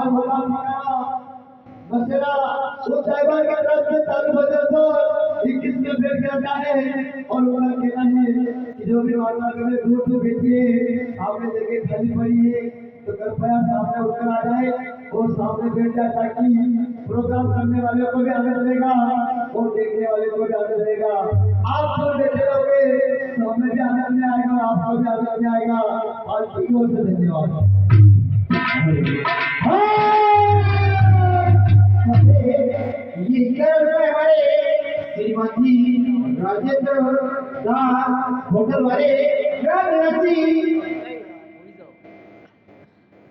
आज होगा मेरा मसला वो साहिबान के तरफ से चालू बजट पर 21 में भेज करता है और उनका कहना है कि जो भी माता करे दूध तो बेचिए आपने जगह खाली पड़ी है तो कृपया सामने उठकर आ जाए और सामने बैठ जाए ताकि प्रोग्राम करने वाले को भी आनंद मिलेगा और देखने वाले को भी आनंद मिलेगा। आप जो बैठे रहोगे तो हमें भी आनंद में आएगा आपको भी आनंद में आएगा। और ठीक हो से धन्यवाद। ये हमारे श्रीमती राजेंद्र दास होटल वाले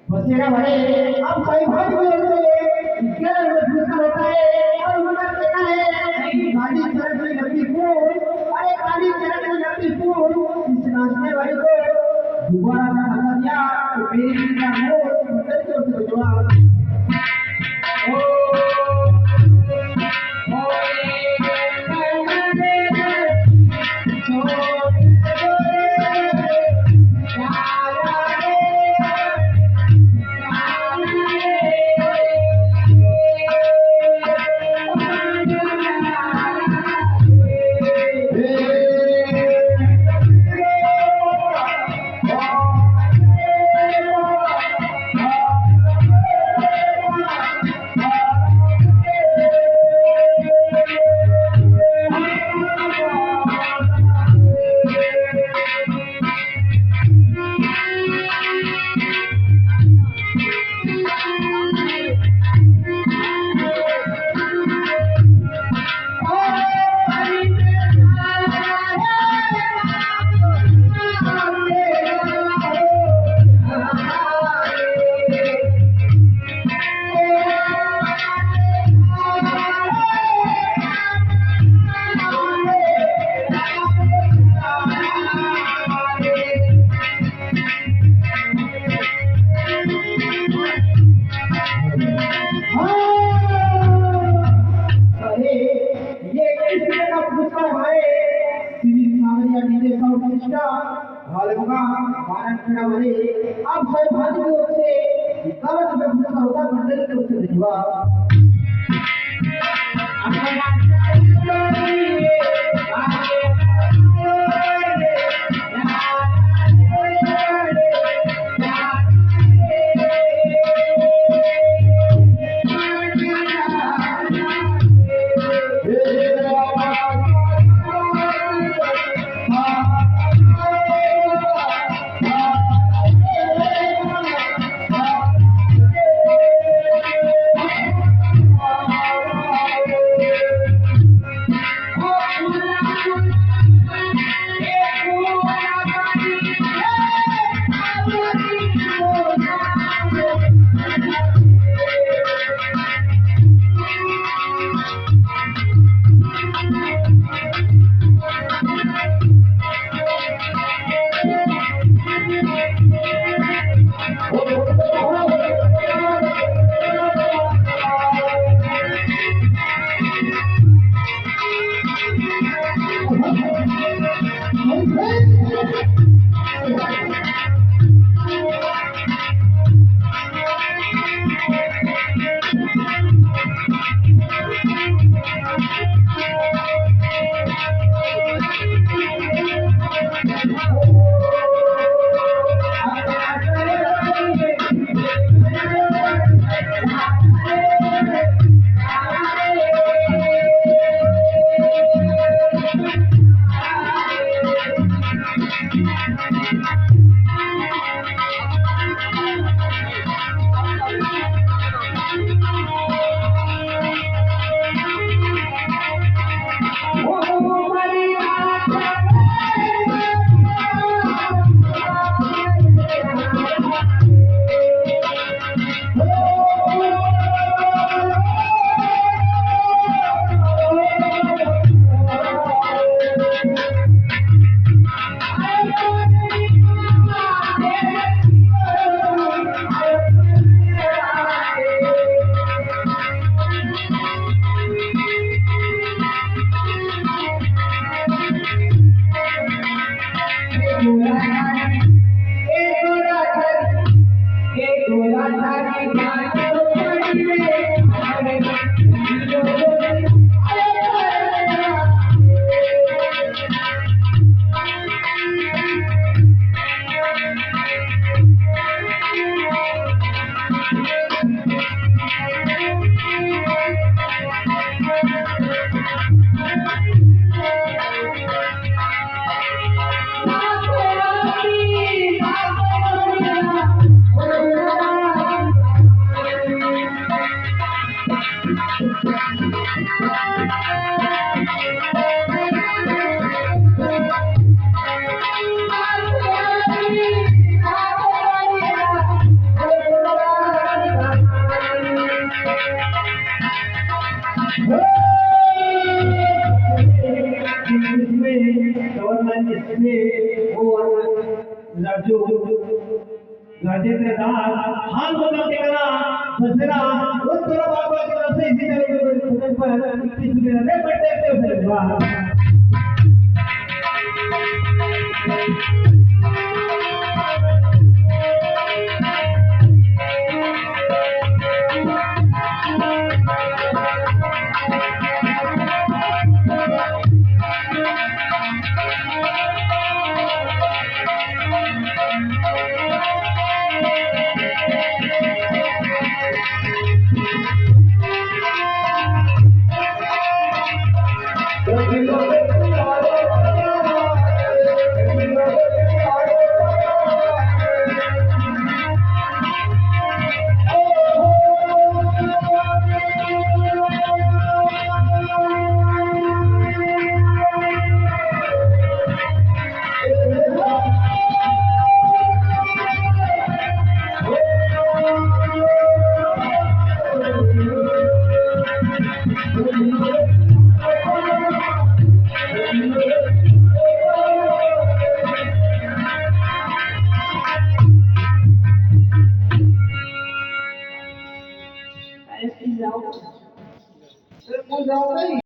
बसेरा वाले हम सही भाग में होता है और उनका कहना है गाड़ी चरण में लंबी फूल अरे गाड़ी चरण में लंबी फूल इस नाचने वाले को दोबारा ना बता दिया तो मेरी का हो बदल के उसे बचवा आप सौभाग्य की ओर से गलत व्यक्ति होगा मंडली की ओर से भिजवा राजेंद्र दास हाल बदल के करा बसरा उत्तर बाबा के रसे इसी पर 21 में बर्थडे पे हुआ